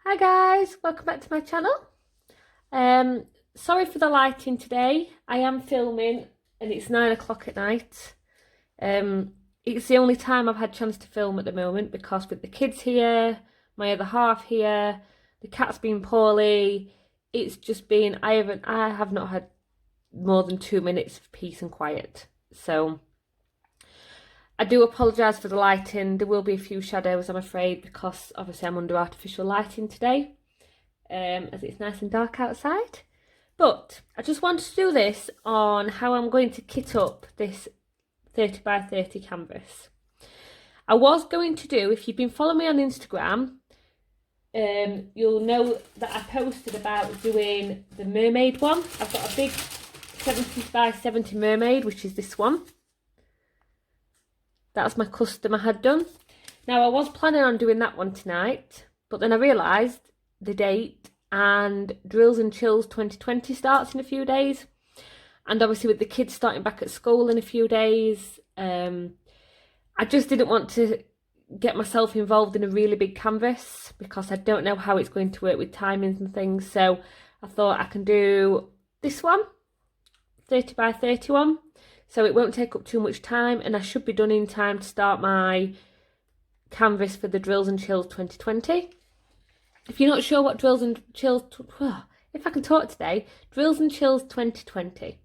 Hi guys, welcome back to my channel. Sorry for the lighting today. I am filming and it's 9 o'clock at night. It's the only time I've had a chance to film at the moment because with the kids here, my other half here, the cat's been poorly. It's just been, I have not had more than 2 minutes of peace and quiet. So I do apologise for the lighting. There will be a few shadows, I'm afraid, because obviously I'm under artificial lighting today, as it's nice and dark outside. But I just wanted to do this on how I'm going to kit up this 30 by 30 canvas. I was going to do, if you've been following me on Instagram, you'll know that I posted about doing the mermaid one. I've got a big 70 by 70 mermaid, which is this one. That's my custom I had done. Now I was planning on doing that one tonight, but then I realised the date and Drills and Chills 2020 starts in a few days. And obviously with the kids starting back at school in a few days, I just didn't want to get myself involved in a really big canvas because I don't know how it's going to work with timings and things. So I thought I can do this one, 30 by 31. So it won't take up too much time and I should be done in time to start my canvas for the Drills and Chills 2020. If you're not sure what Drills and Chills, if I can talk today, Drills and Chills 2020.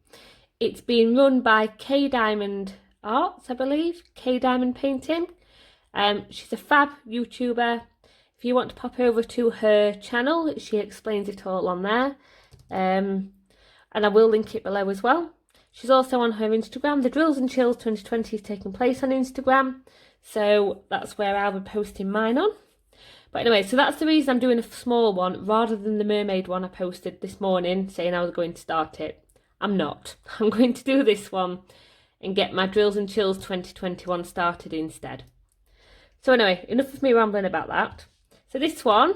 It's been run by K Diamond Arts, I believe, K Diamond Painting. She's a fab YouTuber. If you want to pop over to her channel, she explains it all on there. And I will link it below as well. She's also on her Instagram. The Drills and Chills 2020 is taking place on Instagram. So that's where I'll be posting mine on. But anyway, so that's the reason I'm doing a small one rather than the mermaid one I posted this morning saying I was going to start it. I'm not. I'm going to do this one and get my Drills and Chills 2021 started instead. So anyway, enough of me rambling about that. So this one,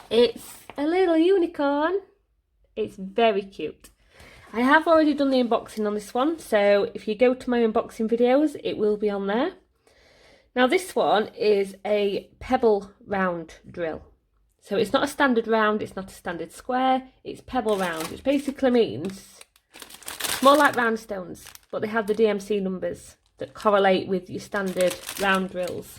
it's a little unicorn. It's very cute. I have already done the unboxing on this one, so if you go to my unboxing videos, it will be on there. Now this one is a pebble round drill. So it's not a standard round, it's not a standard square, it's pebble round, which basically means it's more like round stones, but they have the DMC numbers that correlate with your standard round drills.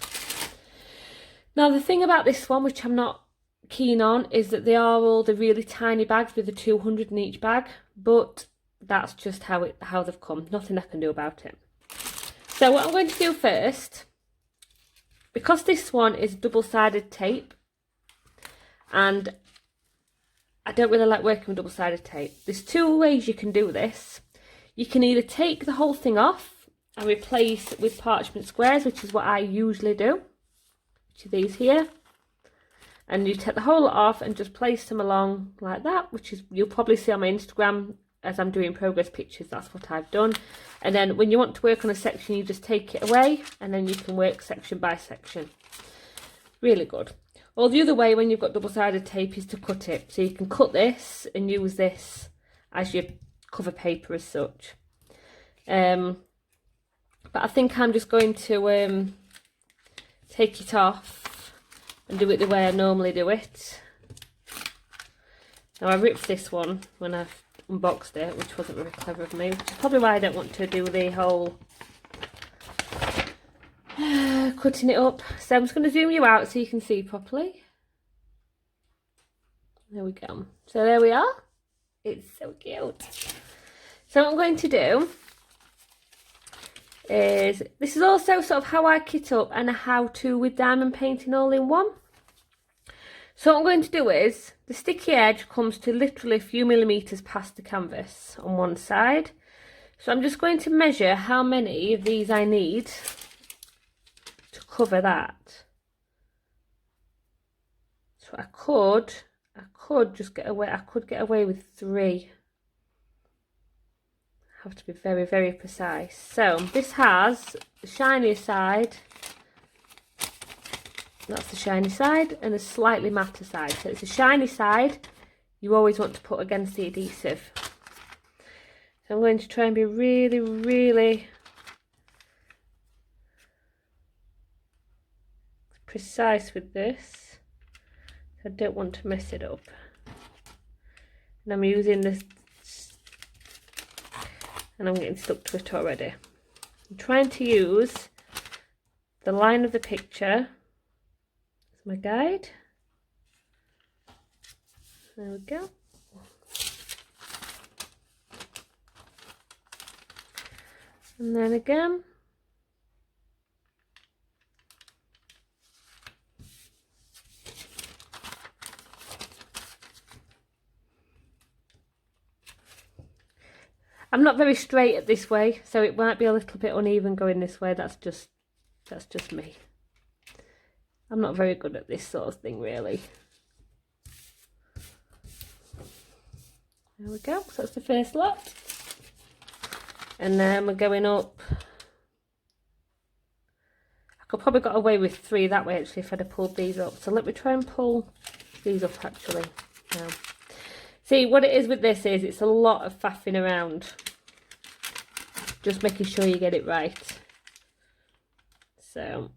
Now the thing about this one, which I'm not keen on, is that they are all the really tiny bags with the 200 in each bag, but that's just how they've come. Nothing I can do about it. So what I'm going to do first, because this one is double-sided tape, and I don't really like working with double-sided tape. There's two ways you can do this. You can either take the whole thing off and replace with parchment squares, which is what I usually do, which are these here. And you take the whole lot off and just place them along like that, which is, you'll probably see on my Instagram as I'm doing progress pictures, that's what I've done. And then when you want to work on a section, you just take it away and then you can work section by section. Really good. Or the other way when you've got double-sided tape is to cut it. So you can cut this and use this as your cover paper as such. But I think I'm just going to take it off and do it the way I normally do it. Now I ripped this one when I unboxed it, which wasn't very clever of me, which is probably why I don't want to do the whole cutting it up. So I'm just going to zoom you out so you can see properly. There we go. So there we are. It's so cute. So what I'm going to do is, this is also sort of how I kit up and a how-to with diamond painting all in one. So what I'm going to do is, the sticky edge comes to literally a few millimetres past the canvas on one side. So I'm just going to measure how many of these I need to cover that. So I could just get away, I could get away with 3. I have to be very, very precise. So this has the shinier side. That's the shiny side, and a slightly matter side. So it's a shiny side you always want to put against the adhesive. So I'm going to try and be really, really precise with this. I don't want to mess it up. And I'm using this, and I'm getting stuck to it already. I'm trying to use the line of the picture as my guide. There we go. And then again. I'm not very straight at this way, so it might be a little bit uneven going this way. That's just me. I'm not very good at this sort of thing, really. There we go. So that's the first lot. And then we're going up. I could probably got away with 3 that way actually if I'd have pulled these up. So let me try and pull these up actually now. See, what it is with this is it's a lot of faffing around. Just making sure you get it right. So.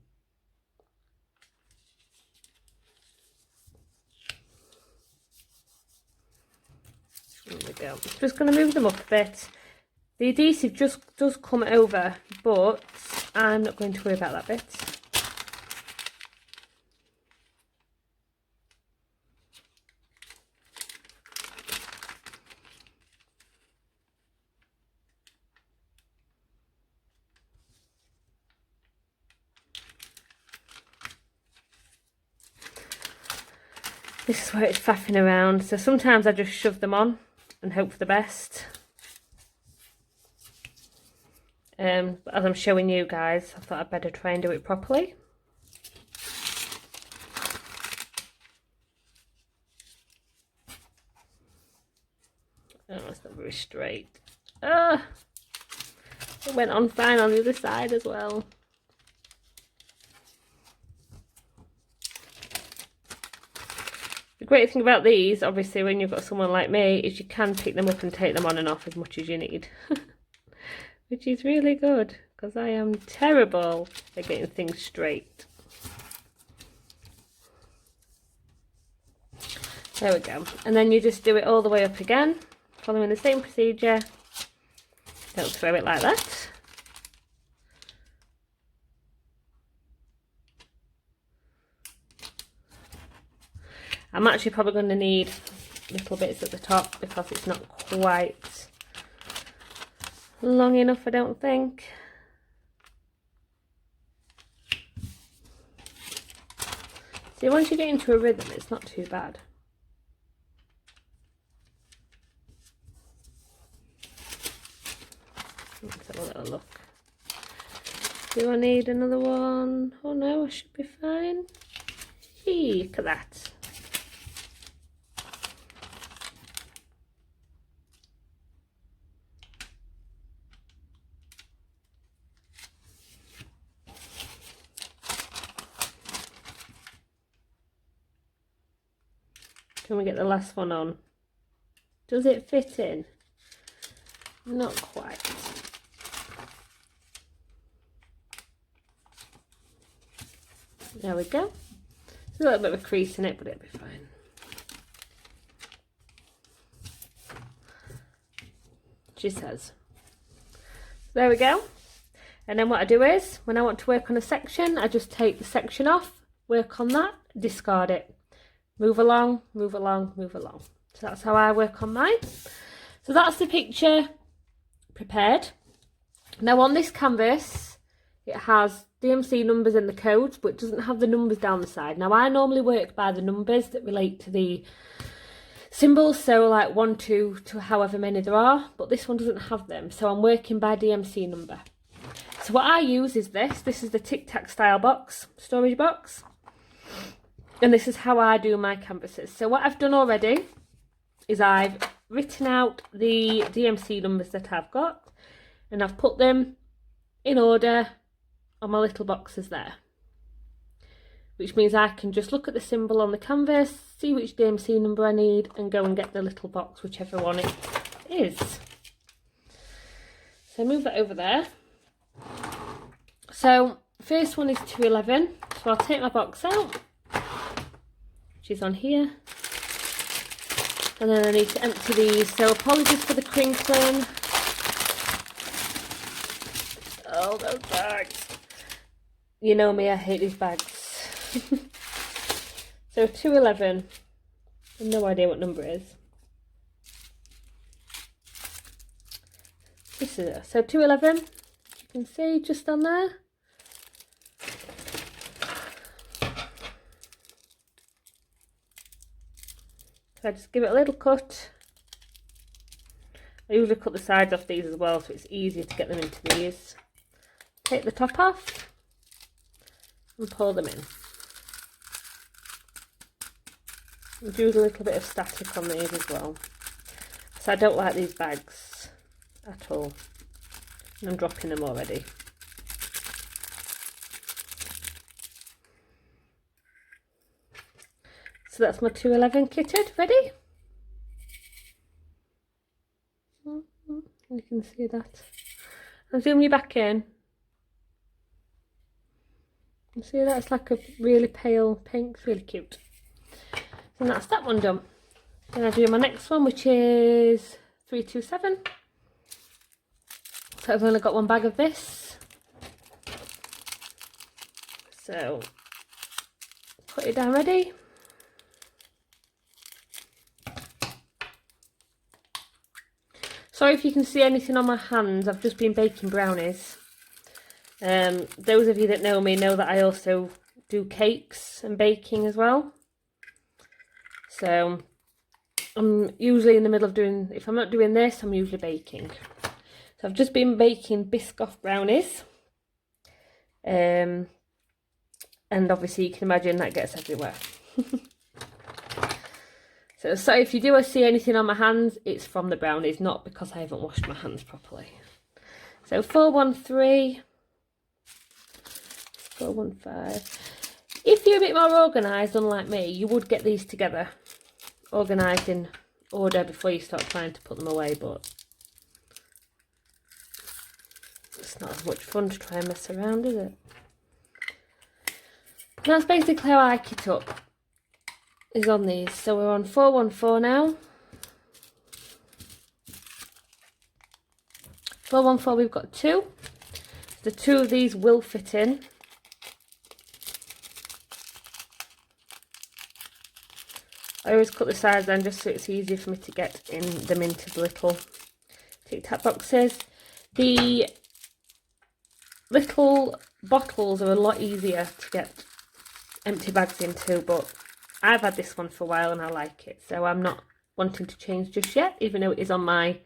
There we go. Just going to move them up a bit. The adhesive just does come over, but I'm not going to worry about that bit. This is where it's faffing around, so sometimes I just shove them on and hope for the best. But as I'm showing you guys, I thought I'd better try and do it properly. Oh, it's not very straight. It went on fine on the other side as well. The great thing about these, obviously, when you've got someone like me, is you can pick them up and take them on and off as much as you need. Which is really good, because I am terrible at getting things straight. There we go. And then you just do it all the way up again, following the same procedure. Don't throw it like that. I'm actually probably going to need little bits at the top because it's not quite long enough, I don't think. See, once you get into a rhythm, it's not too bad. Let's have a little look. Do I need another one? Oh no, I should be fine. Hey, look at that. Can we get the last one on? Does it fit in? Not quite. There we go. There's a little bit of a crease in it, but it'll be fine. She says. There we go. And then what I do is, when I want to work on a section, I just take the section off, work on that, discard it. Move along, move along, move along. So that's how I work on mine. So that's the picture prepared. Now on this canvas, it has DMC numbers and the codes, but it doesn't have the numbers down the side. Now I normally work by the numbers that relate to the symbols, so like 1, 2 to however many there are, but this one doesn't have them. So I'm working by DMC number. So what I use is this. This is the Tic Tac style box, storage box. And this is how I do my canvases. So what I've done already is I've written out the DMC numbers that I've got, and I've put them in order on my little boxes there. Which means I can just look at the symbol on the canvas, see which DMC number I need, and go and get the little box, whichever one it is. So move that over there. So first one is 211. So I'll take my box out. which is on here. And then I need to empty these, so apologies for the crinkling. Oh, those bags. You know me, I hate these bags. So 211. I have no idea what number it is. This is it. So 211. You can see just on there. So I just give it a little cut. I usually cut the sides off these as well, so it's easier to get them into these. Take the top off and pull them in. There's usually a little bit of static on these as well. So I don't like these bags at all. And I'm dropping them already. So that's my 211 kitted, ready? You can see that. I'll zoom you back in. You see that? It's like a really pale pink, it's really cute. And that's that one done. Then I do my next one, which is 327. So I've only got one bag of this. So put it down ready. Sorry if you can see anything on my hands, I've just been baking brownies. Those of you that know me know that I also do cakes and baking as well. So I'm usually in the middle of doing, if I'm not doing this, I'm usually baking. So I've just been baking Biscoff brownies. And obviously you can imagine that gets everywhere. So if you do see anything on my hands, it's from the brownies, not because I haven't washed my hands properly. So 413, 415. If you're a bit more organised, unlike me, you would get these together, organised in order before you start trying to put them away, but it's not as much fun to try and mess around, is it? And that's basically how I kit up. Is on these. So we're on 414 now. 414, we've got two. The two of these will fit in. I always cut the sides down just so it's easier for me to get them into the little Tic Tac boxes. The little bottles are a lot easier to get empty bags into, but I've had this one for a while and I like it, so I'm not wanting to change just yet, even though it is on my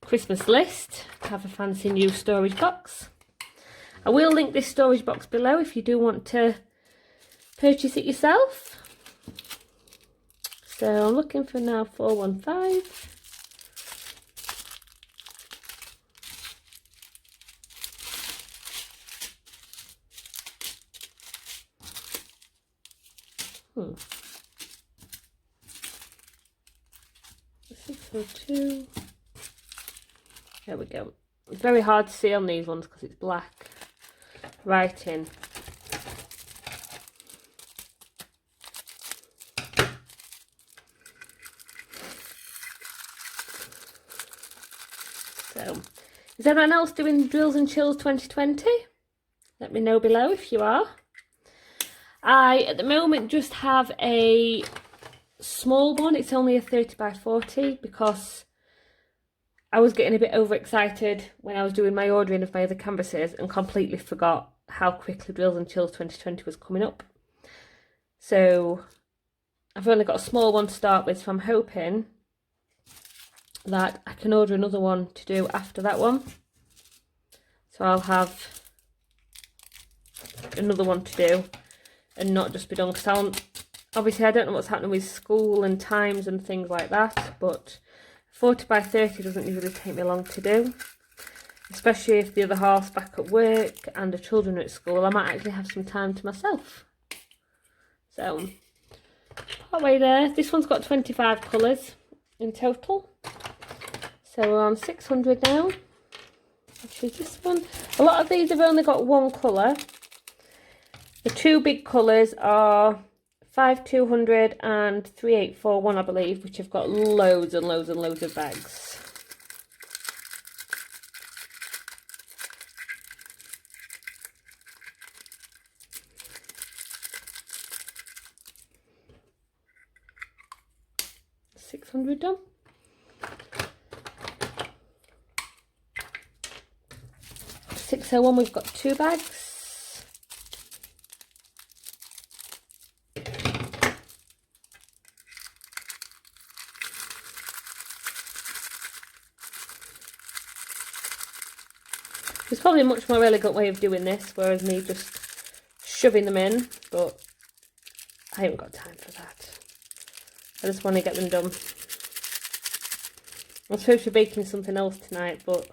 Christmas list to have a fancy new storage box. I will link this storage box below if you do want to purchase it yourself. So I'm looking for now 415. So two. There we go. It's very hard to see on these ones because it's black writing. So, is everyone else doing Drills and Chills 2020? Let me know below if you are. I, at the moment, just have a small one. It's only a 30 by 40 because I was getting a bit overexcited when I was doing my ordering of my other canvases and completely forgot how quickly Drills and Chills 2020 was coming up. So I've only got a small one to start with, so I'm hoping that I can order another one to do after that one. So I'll have another one to do and not just be done, because obviously I don't know what's happening with school and times and things like that, but 40 by 30 doesn't usually take me long to do, especially if the other half's back at work and the children are at school. I might actually have some time to myself. So partway there. This one's got 25 colours in total, so we're on 600 now, which is this one. A lot of these have only got one colour. The two big colours are 5200 and 3841, I believe, which have got loads and loads and loads of bags. $600 done. 601, we've got 2 bags. There's probably a much more elegant way of doing this, whereas me just shoving them in, but I haven't got time for that. I just want to get them done. I'm supposed to be baking something else tonight, but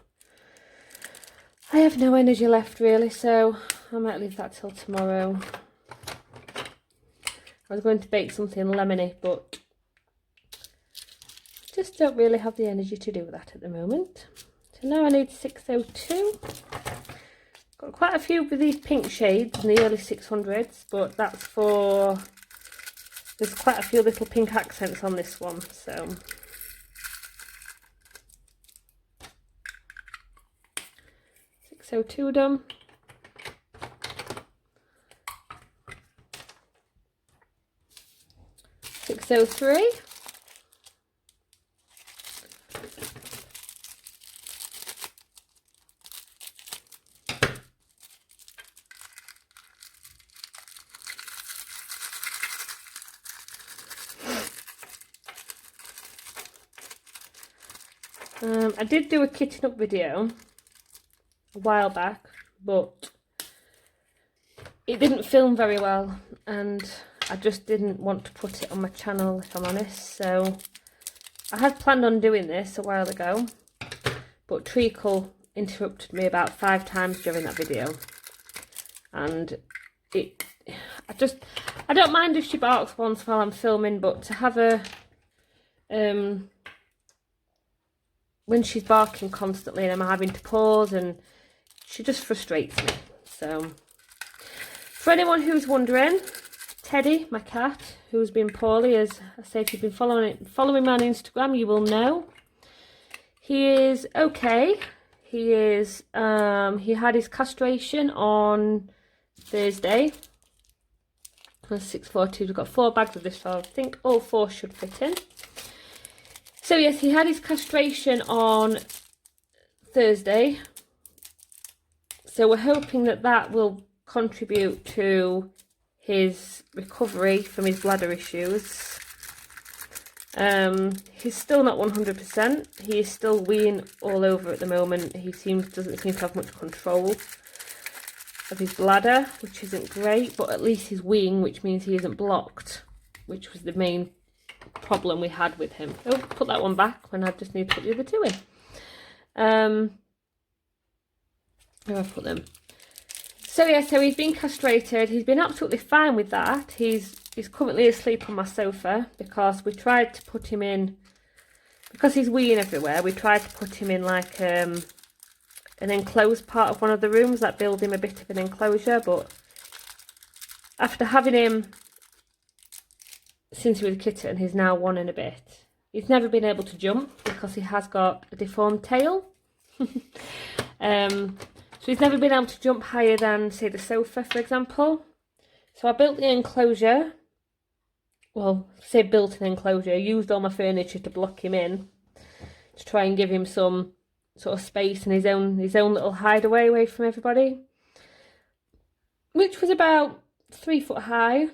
I have no energy left really, so I might leave that till tomorrow. I was going to bake something lemony, but just don't really have the energy to do that at the moment. So now I need 602. Got quite a few of these pink shades in the early 600s, but that's for, there's quite a few little pink accents on this one, so 602 done. 603. I did do a kitting up video a while back, but it didn't film very well and I just didn't want to put it on my channel, if I'm honest. So I had planned on doing this a while ago, but Treacle interrupted me about 5 times during that video, and I don't mind if she barks once while I'm filming, but to have her when she's barking constantly and I'm having to pause, and she just frustrates me. So for anyone who's wondering, Teddy, my cat, who's been poorly, as I say, if you've been following me on Instagram, you will know. He is okay. He is he had his castration on Thursday. On 642, we've got 4 bags of this, so I think all 4 should fit in. So yes, he had his castration on Thursday. So we're hoping that that will contribute to his recovery from his bladder issues. He's still not 100%. He is still weeing all over at the moment. He doesn't seem to have much control of his bladder, which isn't great, but at least he's weeing, which means he isn't blocked, which was the main problem we had with him. Oh, put that one back when I just need to put the other 2 in. Where have I put them? So yeah, so he's been castrated. He's been absolutely fine with that. He's currently asleep on my sofa because we tried to put him in, because he's weeing everywhere, we tried to put him in like an enclosed part of one of the rooms that build him a bit of an enclosure, but after having him since he was a kitten, he's now 1 and a bit. He's never been able to jump because he has got a deformed tail. So he's never been able to jump higher than, say, the sofa, for example. So I built the enclosure. Well, say built an enclosure. Used all my furniture to block him in, to try and give him some sort of space and his own little hideaway away from everybody, which was about 3 foot high.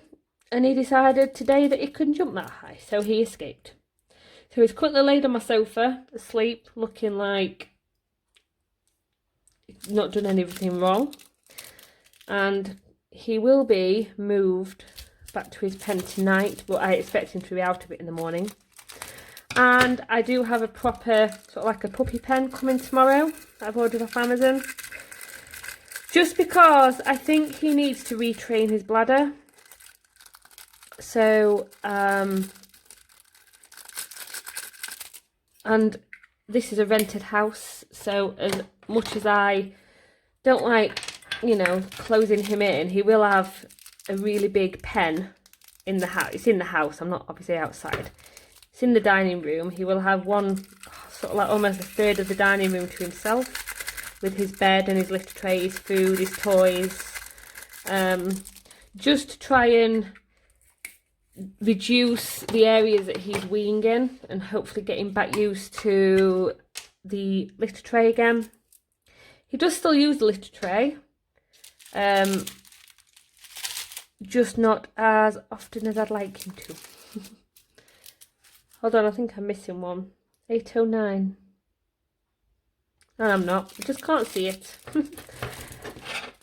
And he decided today that he couldn't jump that high, so he escaped. So he's currently laid on my sofa, asleep, looking like he's not done anything wrong. And he will be moved back to his pen tonight, but I expect him to be out of it in the morning. And I do have a proper, sort of like a puppy pen coming tomorrow that I've ordered off Amazon. Just because I think he needs to retrain his bladder. So, and this is a rented house, so as much as I don't like, you know, closing him in, he will have a really big pen in the house. It's in the house, I'm not obviously outside. It's in the dining room. He will have one, sort of like almost a third of the dining room to himself, with his bed and his litter tray, his food, his toys. Just to try and reduce the areas that he's weeing in and hopefully get him back used to the litter tray again. He does still use the litter tray, just not as often as I'd like him to. Hold on, I think I'm missing one. 809. No, I'm not. I just can't see it.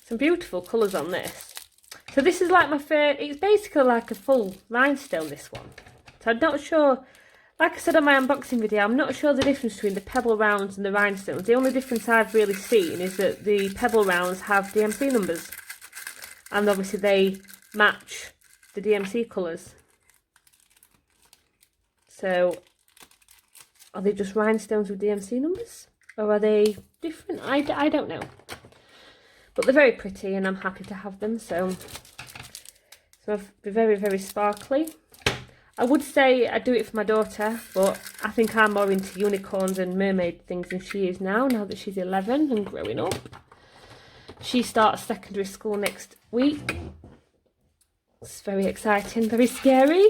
Some beautiful colours on this. So this is like my favourite. It's basically like a full rhinestone, this one. So I'm not sure, like I said on my unboxing video, I'm not sure the difference between the pebble rounds and the rhinestones. The only difference I've really seen is that the pebble rounds have DMC numbers. And obviously they match the DMC colours. So are they just rhinestones with DMC numbers? Or are they different? I don't know. But they're very pretty and I'm happy to have them. So they're very, very sparkly. I would say I do it for my daughter, but I think I'm more into unicorns and mermaid things than she is now that she's 11 and growing up. She starts secondary school next week. It's very exciting, very scary.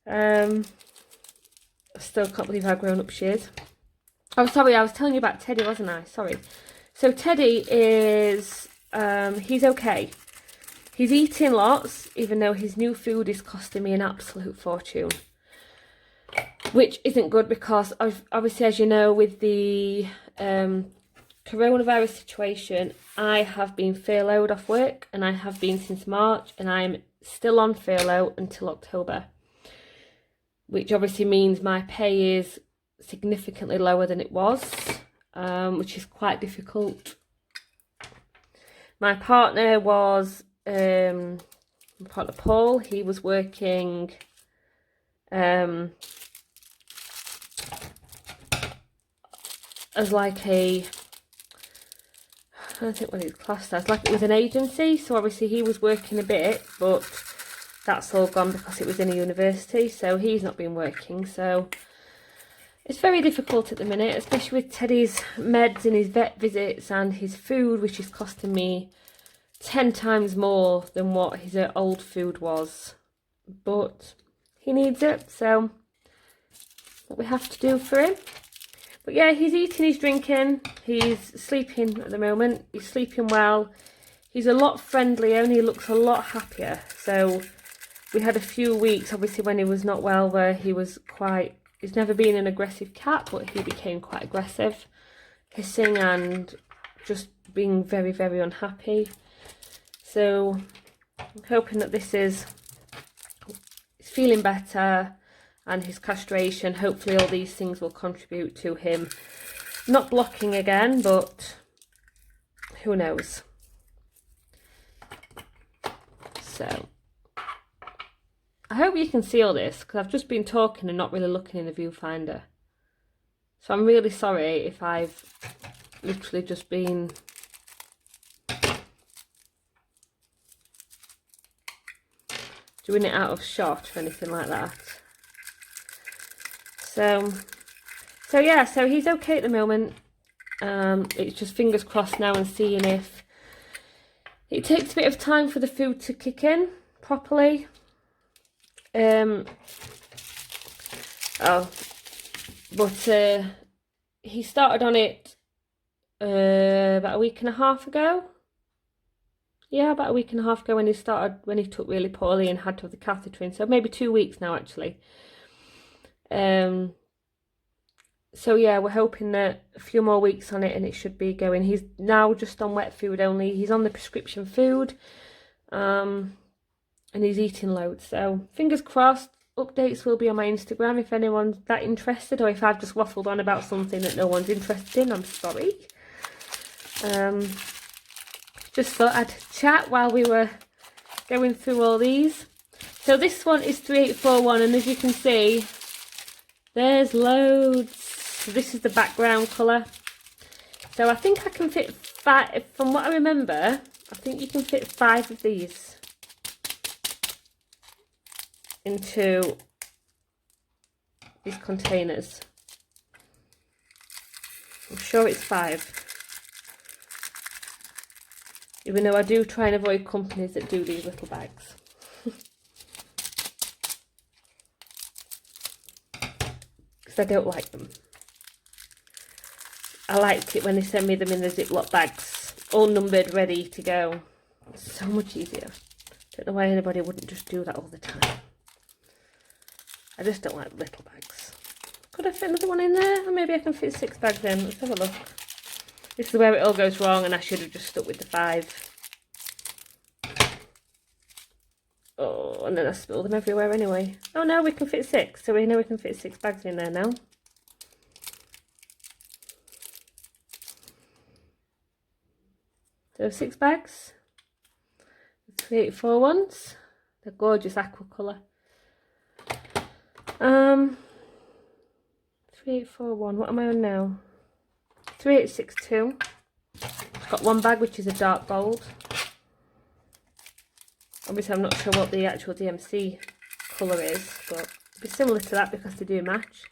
I still can't believe how grown up she is. Oh, sorry, I was telling you about Teddy, wasn't I? Sorry. So Teddy is, he's okay. He's eating lots, even though his new food is costing me an absolute fortune. Which isn't good because, obviously, as you know, with the coronavirus situation, I have been furloughed off work, and I have been since March, and I'm still on furlough until October. Which obviously means my pay is significantly lower than it was, which is quite difficult. My partner was, my partner Paul, he was working as like a, I don't think what it's classed as, like it was an agency, so obviously he was working a bit, but that's all gone because it was in a university, so he's not been working. So it's very difficult at the minute, especially with Teddy's meds and his vet visits and his food, which is costing me 10 times more than what his old food was. But he needs it, so what we have to do for him. But yeah, he's eating, he's drinking, he's sleeping at the moment. He's sleeping well. He's a lot friendlier and he looks a lot happier. So we had a few weeks, obviously, when he was not well, where he was quite, he's never been an aggressive cat, but he became quite aggressive, hissing and just being very, very unhappy. So I'm hoping that this is, he's feeling better, and his castration, hopefully all these things will contribute to him not blocking again, but who knows. So I hope you can see all this, because I've just been talking and not really looking in the viewfinder. So I'm really sorry if I've literally just been doing it out of shot or anything like that. So yeah, so he's okay at the moment. It's just fingers crossed now and seeing if it takes a bit of time for the food to kick in properly. He started on it about a week and a half ago. Yeah, about a week and a half ago when he took really poorly and had to have the catheter in. So maybe 2 weeks now, actually. So yeah, we're hoping that a few more weeks on it and it should be going. He's now just on wet food only. He's on the prescription food. And he's eating loads. So fingers crossed, updates will be on my Instagram if anyone's that interested, or if I've just waffled on about something that no one's interested in, I'm sorry. Just thought I'd chat while we were going through all these. So this one is 3841, and as you can see, there's loads. So this is the background colour. So I think I can fit 5, from what I remember, I think you can fit 5 of these. into these containers. I'm sure it's 5. Even though I do try and avoid companies that do these little bags. Because I don't like them. I liked it when they send me them in the Ziploc bags, all numbered, ready to go. It's so much easier. Don't know why anybody wouldn't just do that all the time. I just don't like little bags. Could I fit another one in there? Or maybe I can fit 6 bags in. Let's have a look. This is where it all goes wrong, and I should have just stuck with the 5. Oh, and then I spilled them everywhere anyway. Oh no, we can fit 6. So we know we can fit 6 bags in there now. So 6 bags. 384 ones. They're gorgeous aqua colour. 3841. What am I on now? 3862. I've got 1 bag which is a dark gold. Obviously I'm not sure what the actual DMC colour is, but it'll be similar to that because they do match.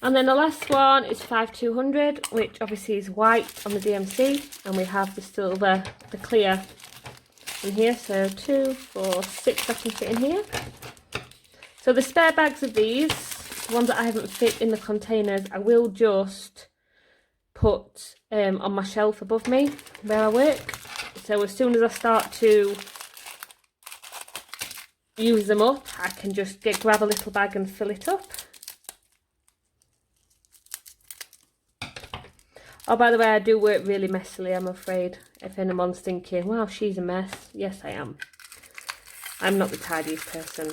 And then the last one is 5200, which obviously is white on the DMC, and we have the silver, the clear in here. So 2, 4, 6 I can fit in here. So the spare bags of these, the ones that I haven't fit in the containers, I will just put on my shelf above me where I work. So as soon as I start to use them up, I can just grab a little bag and fill it up. Oh, by the way, I do work really messily, I'm afraid. If anyone's thinking, wow, she's a mess. Yes, I am. I'm not the tidiest person.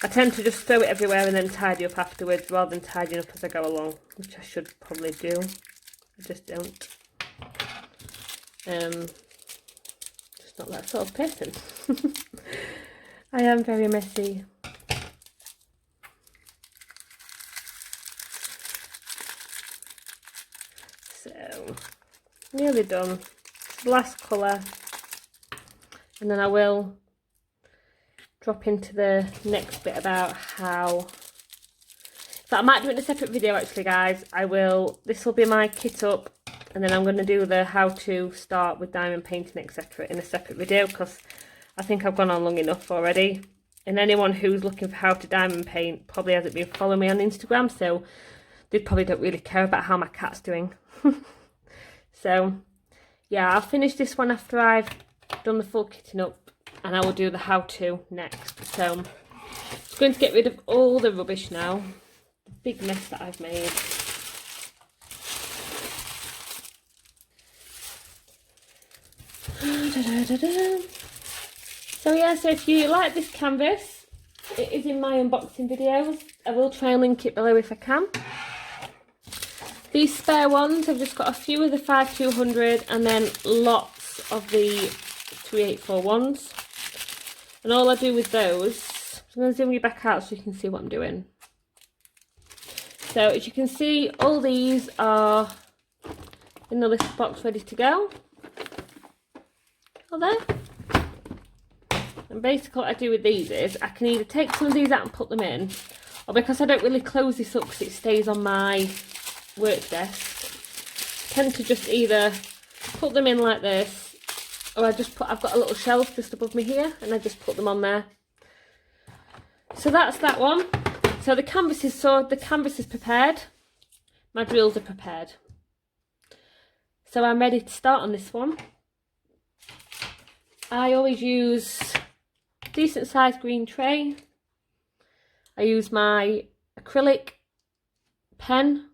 I tend to just throw it everywhere and then tidy up afterwards rather than tidying up as I go along, which I should probably do. I just don't. Just not that sort of person. I am very messy. So, nearly done. Last colour. And then I will drop into the next bit about how... So I might do it in a separate video actually, guys. This will be my kit up, and then I'm going to do the how to start with diamond painting, etc. in a separate video, because I think I've gone on long enough already. And anyone who's looking for how to diamond paint probably hasn't been following me on Instagram, so they probably don't really care about how my cat's doing. So yeah, I'll finish this one after I've done the full kitting up, and I will do the how to next. So I'm just going to get rid of all the rubbish now, the big mess that I've made. So yeah, so if you like this canvas, it is in my unboxing videos. I will try and link it below if I can. These spare ones, I've just got a few of the 5200 and then lots of the 384 ones. And all I do with those, I'm going to zoom you back out so you can see what I'm doing. So as you can see, all these are in the list box ready to go. All there. And basically what I do with these is I can either take some of these out and put them in, or because I don't really close this up because it stays on my work desk, I tend to just either put them in like this, or I've got a little shelf just above me here and I just put them on there. So that's that one. So the canvas is prepared, my drills are prepared. So I'm ready to start on this one. I always use a decent sized green tray. I use my acrylic pen.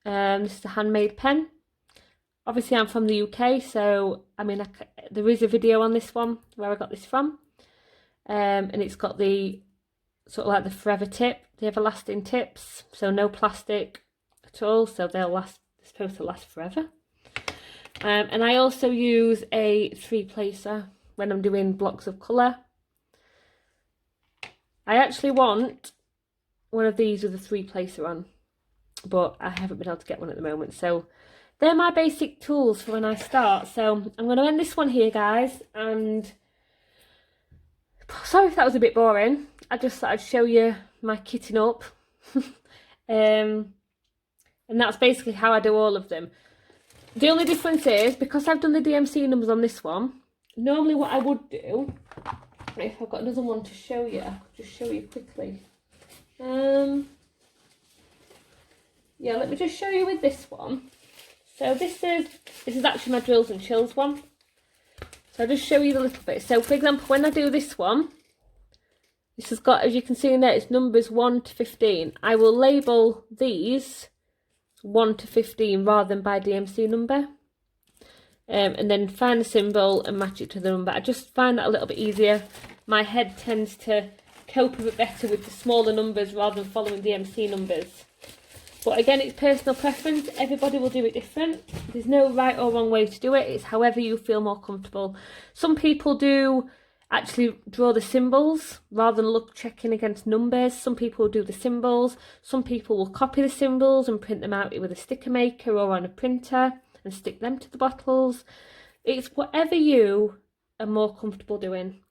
This is a handmade pen. Obviously I'm from the UK, so I mean there is a video on this one where I got this from, and it's got the sort of like the forever tip, the everlasting tips, so no plastic at all, so they're supposed to last forever. And I also use a 3-placer when I'm doing blocks of colour. I actually want one of these with a 3-placer on, but I haven't been able to get one at the moment. So they're my basic tools for when I start. So I'm going to end this one here, guys, and sorry if that was a bit boring. I just thought I'd show you my kitting up. And that's basically how I do all of them. The only difference is, because I've done the DMC numbers on this one, normally what I would do, if I've got another one to show you, I could just show you quickly. Yeah, let me just show you with this one. So this is actually my drills and chills one. So I'll just show you the little bit. So for example, when I do this one, this has got, as you can see in there, it's numbers 1 to 15. I will label these 1 to 15 rather than by DMC number. And then find the symbol and match it to the number. I just find that a little bit easier. My head tends to cope a bit better with the smaller numbers rather than following DMC numbers. But again, it's personal preference. Everybody will do it different. There's no right or wrong way to do it. It's however you feel more comfortable. Some people do actually draw the symbols rather than checking against numbers. Some people do the symbols. Some people will copy the symbols and print them out with a sticker maker or on a printer and stick them to the bottles. It's whatever you are more comfortable doing.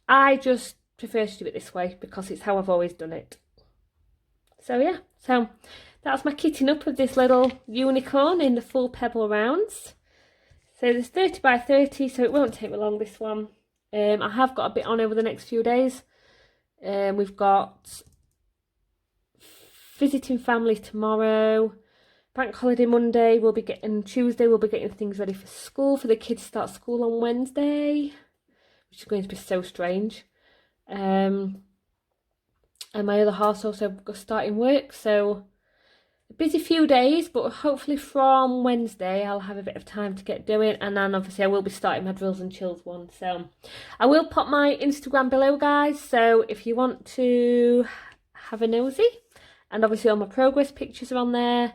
I just prefer to do it this way because it's how I've always done it. So yeah, so that's my kitting up of this little unicorn in the full pebble rounds. So there's 30 by 30, so it won't take me long, this one. I have got a bit on over the next few days. We've got visiting family tomorrow, bank holiday Monday, Tuesday we'll be getting things ready for school, for the kids start school on Wednesday, which is going to be so strange. And my other half's also starting work, so a busy few days, but hopefully from Wednesday I'll have a bit of time to get doing, and then obviously I will be starting my drills and chills one. So I will pop my Instagram below, guys, so if you want to have a nosy, and obviously all my progress pictures are on there.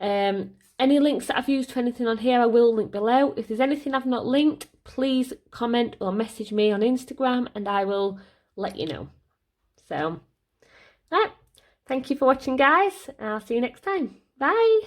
Any links that I've used to anything on here I will link below. If there's anything I've not linked, please comment or message me on Instagram and I will let you know. So right, thank you for watching, guys. I'll see you next time. Bye.